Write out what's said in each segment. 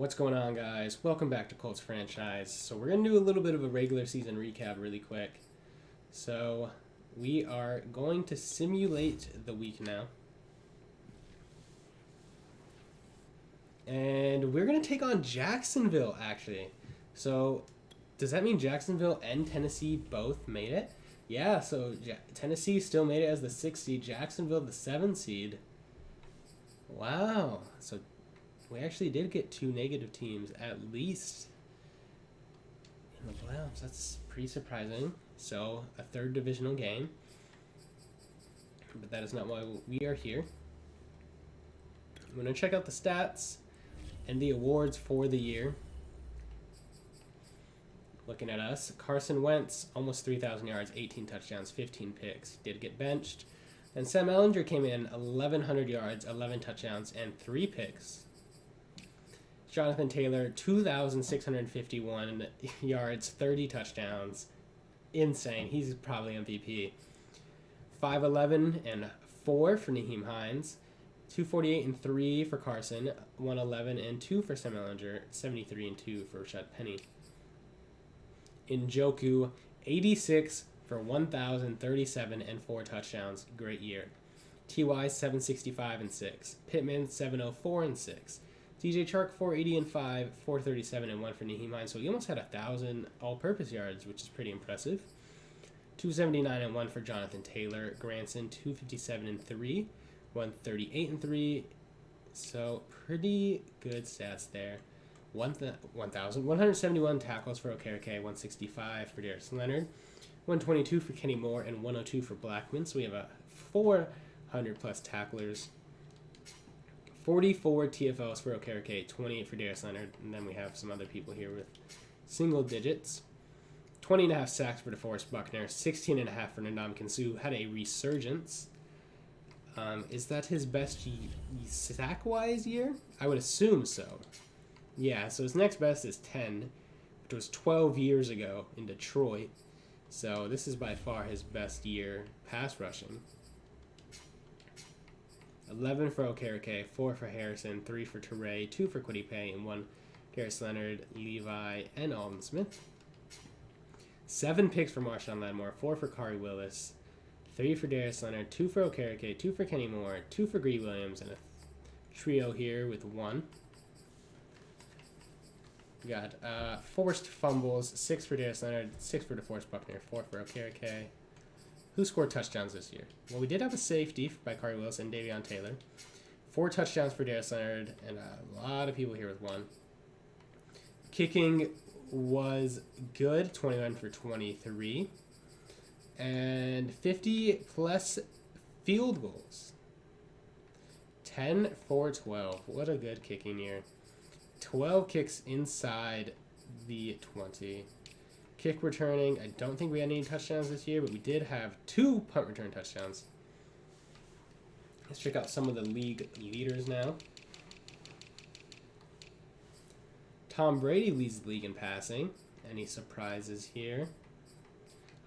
What's going on, guys? Welcome back to Colts Franchise. So we're going to do a little bit of a regular season recap really quick. So we are going to simulate the week now. And we're going to take on Jacksonville, actually. So does that mean Jacksonville and Tennessee both made it? Yeah, so Tennessee still made it as the 6th seed. Jacksonville, the 7th seed. Wow. So we actually did get 2 negative teams, at least, in the playoffs. That's pretty surprising. So, a 3rd divisional game. But that is not why we are here. I'm going to check out the stats and the awards for the year. Looking at us, Carson Wentz, almost 3,000 yards, 18 touchdowns, 15 picks. Did get benched. And Sam Ehlinger came in 1,100 yards, 11 touchdowns, and 3 picks. Jonathan Taylor, 2,651 yards, 30 touchdowns. Insane. He's probably MVP. 5'11 and 4 for Nyheim Hines. 248 and 3 for Carson. 111 and 2 for Sam Ehlinger. 73 and 2 for Rashad Penny. Njoku, 86 for 1,037 and 4 touchdowns. Great year. T.Y., 765 and 6. Pittman, 704 and 6. DJ Chark, 480 and 5, 437 and 1 for Nyheim Hines. So he almost had 1,000 all-purpose yards, which is pretty impressive. 279 and 1 for Jonathan Taylor. Granson, 257 and 3, 138 and 3. So pretty good stats there. 1,171 tackles for Okereke, 165 for Darius Leonard, 122 for Kenny Moore, and 102 for Blackman. So we have 400-plus tacklers. 44 TFLs for Okereke, 28 for Darius Leonard, and then we have some other people here with single digits. 20.5 sacks for DeForest Buckner, 16.5 for Ndamukong Suh, had a resurgence. Is that his best sack-wise year? I would assume so. Yeah, so his next best is 10, which was 12 years ago in Detroit. So this is by far his best year pass rushing. 11 for Okereke, 4 for Harrison, 3 for Teray, 2 for Kwity Paye, and 1 Darius Leonard, Levi, and Alden Smith. 7 picks for Marshawn Lattimore, 4 for Kari Willis, 3 for Darius Leonard, 2 for Okereke, 2 for Kenny Moore, 2 for Greedy Williams, and a trio here with 1. We got forced fumbles, 6 for Darius Leonard, 6 for DeForest Buckner, 4 for Okereke. Who scored touchdowns this year? Well, we did have a safety by Kari Willis and Davion Taylor. 4 touchdowns for Darius Leonard, and a lot of people here with 1. Kicking was good, 21 for 23. And 50-plus field goals. 10 for 12. What a good kicking year. 12 kicks inside the 20. Kick returning, I don't think we had any touchdowns this year, but we did have 2 punt return touchdowns. Let's check out some of the league leaders now. Tom Brady leads the league in passing. Any surprises here?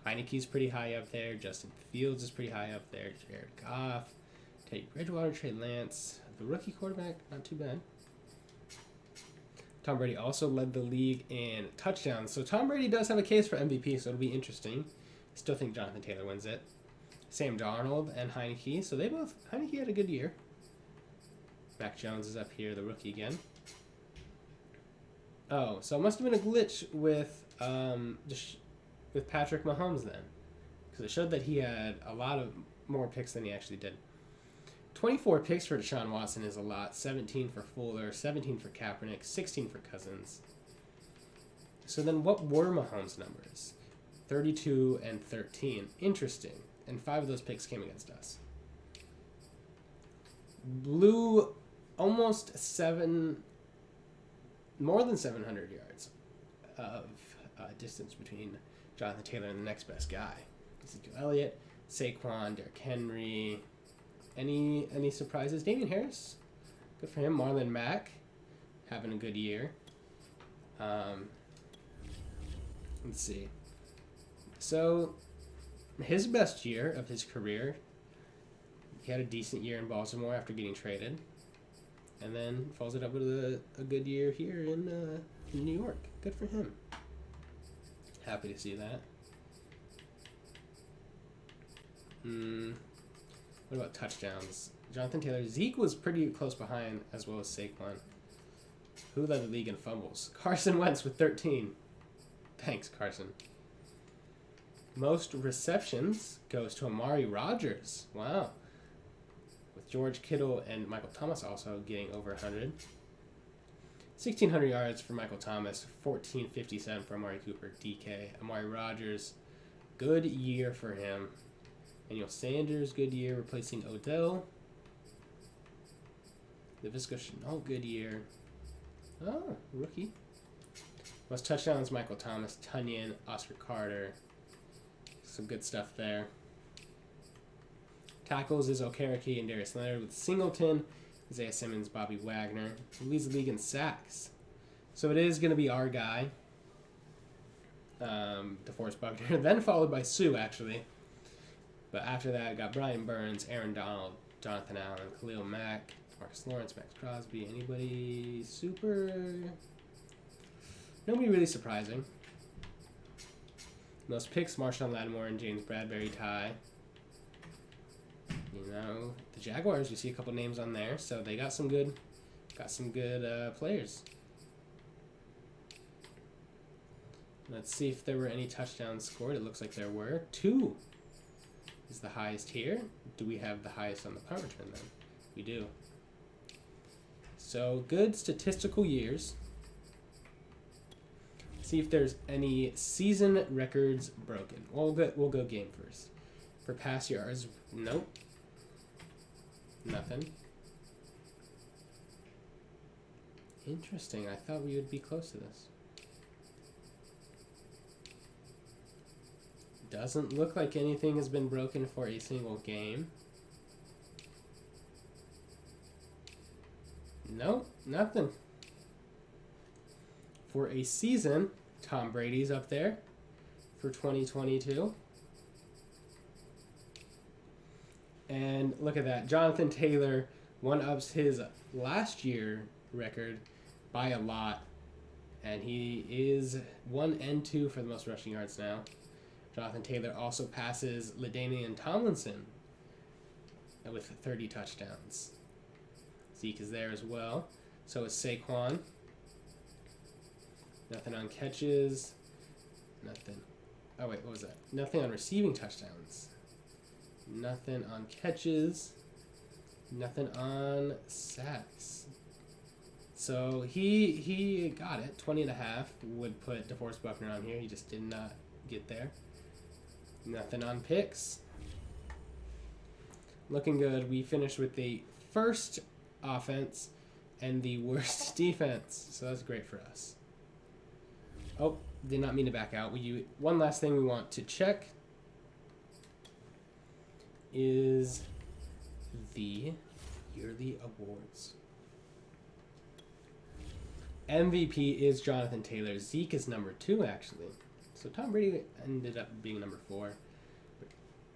Heineke's pretty high up there. Justin Fields is pretty high up there. Jared Goff. Teddy Bridgewater, Trey Lance. The rookie quarterback, not too bad. Tom Brady also led the league in touchdowns. So Tom Brady does have a case for MVP, so it'll be interesting. Still think Jonathan Taylor wins it. Sam Darnold and Heineke. So Heineke had a good year. Mac Jones is up here, the rookie again. Oh, so it must have been a glitch with Patrick Mahomes then. Because it showed that he had a lot of more picks than he actually did. 24 picks for Deshaun Watson is a lot. 17 for Fuller, 17 for Kaepernick, 16 for Cousins. So then what were Mahomes' numbers? 32 and 13. Interesting. And 5 of those picks came against us. Blew almost more than 700 yards of distance between Jonathan Taylor and the next best guy. Ezekiel Elliott, Saquon, Derrick Henry. Any surprises? Damian Harris, good for him. Marlon Mack, having a good year. Let's see. So, his best year of his career, he had a decent year in Baltimore after getting traded. And then follows it up with a good year here in New York. Good for him. Happy to see that. What about touchdowns? Jonathan Taylor. Zeke was pretty close behind, as well as Saquon. Who led the league in fumbles? Carson Wentz with 13. Thanks, Carson. Most receptions goes to Amari Rodgers. Wow. With George Kittle and Michael Thomas also getting over 100. 1,600 yards for Michael Thomas. 1,457 for Amari Cooper. DK. Amari Rodgers. Good year for him. Emmanuel Sanders, good year, replacing Odell. Laviska Shenault, good year. Oh, rookie. Most touchdowns, Michael Thomas, Tunyon, Oscar Carter. Some good stuff there. Tackles is Okereke and Darius Leonard with Singleton, Isaiah Simmons, Bobby Wagner. Who leads the league in sacks? So it is going to be our guy, DeForest Buckner, then followed by Sue, actually. But after that, I got Brian Burns, Aaron Donald, Jonathan Allen, Khalil Mack, Marcus Lawrence, Max Crosby. Anybody super? Nobody really surprising. Most picks, Marshawn Lattimore and James Bradbury tie. You know, the Jaguars, you see a couple names on there, so they got some good players. Let's see if there were any touchdowns scored. It looks like there were. 2 is the highest here. Do we have the highest on the punt return then? We do. So good statistical years. See if there's any season records broken. We'll go game first. For pass yards, nope. Nothing. Interesting. I thought we would be close to this. Doesn't look like anything has been broken for a single game. Nope, nothing. For a season, Tom Brady's up there for 2022. And look at that. Jonathan Taylor one-ups his last year record by a lot. And he is 1 and 2 for the most rushing yards now. Jonathan Taylor also passes LaDainian Tomlinson with 30 touchdowns. Zeke is there as well. So is Saquon. Nothing on catches. Nothing. Oh, wait, what was that? Nothing on receiving touchdowns. Nothing on catches. Nothing on sacks. So he got it. 20.5 would put DeForest Buckner on here. He just did not get there. Nothing on picks. Looking good. We finished with the first offense and the worst defense. So that's great for us. Oh, did not mean to back out. One last thing we want to check is the yearly awards. MVP is Jonathan Taylor. Zeke is number 2, actually. So Tom Brady ended up being number 4. But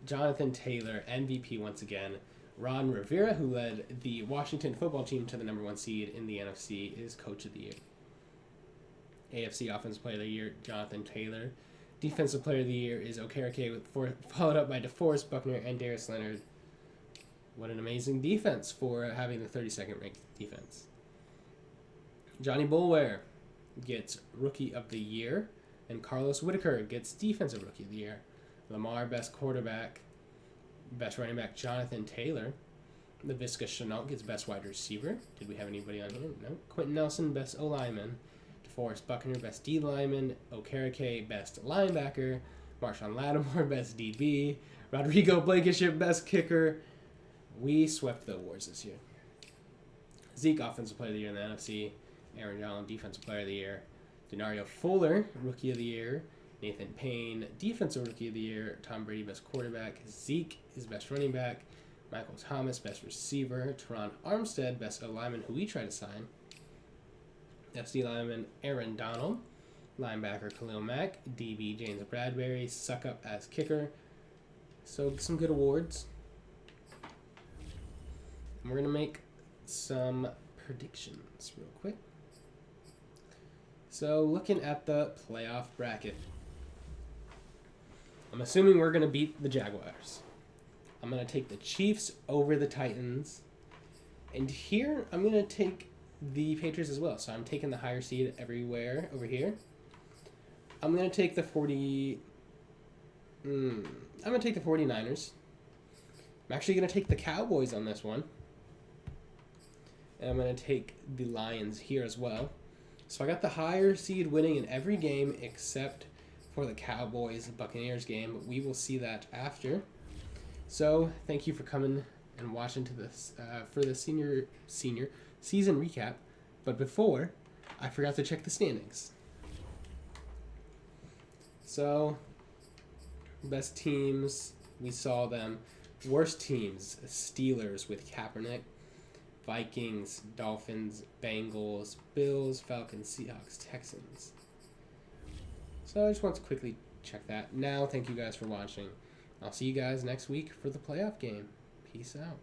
Jonathan Taylor, MVP once again. Ron Rivera, who led the Washington football team to the number 1 seed in the NFC, is Coach of the Year. AFC Offensive Player of the Year, Jonathan Taylor. Defensive Player of the Year is Okereke, followed up by DeForest Buckner and Darius Leonard. What an amazing defense for having the 32nd ranked defense. Johnny Boulware gets Rookie of the Year, and Carlos Whitaker gets Defensive Rookie of the Year. Lamar, Best Quarterback. Best Running Back, Jonathan Taylor. Laviska Shenault gets Best Wide Receiver. Did we have anybody on here? No. Quentin Nelson, Best O-Lineman. DeForest Buckner, Best D-Lineman. Okereke, Best Linebacker. Marshawn Lattimore, Best DB. Rodrigo Blankenship, Best Kicker. We swept the awards this year. Zeke, Offensive Player of the Year in the NFC. Aaron Donald, Defensive Player of the Year. Denario Fuller, Rookie of the Year. Nathan Payne, Defensive Rookie of the Year. Tom Brady, Best Quarterback. Zeke is Best Running Back. Michael Thomas, Best Receiver. Teron Armstead, Best O-Lineman, who we tried to sign. FC lineman Aaron Donald. Linebacker Khalil Mack. DB James Bradbury. Suck up as kicker. So some good awards. And we're going to make some predictions real quick. So, looking at the playoff bracket. I'm assuming we're going to beat the Jaguars. I'm going to take the Chiefs over the Titans. And here, I'm going to take the Patriots as well. So, I'm taking the higher seed everywhere over here. I'm going to take the 49ers. I'm actually going to take the Cowboys on this one. And I'm going to take the Lions here as well. So I got the higher seed winning in every game except for the Cowboys-Buccaneers game. But we will see that after. So thank you for coming and watching to this for the senior season recap. But before, I forgot to check the standings. So, best teams, we saw them. Worst teams, Steelers with Kaepernick, Vikings, Dolphins, Bengals, Bills, Falcons, Seahawks, Texans. So I just want to quickly check that. Now, thank you guys for watching. I'll see you guys next week for the playoff game. Peace out.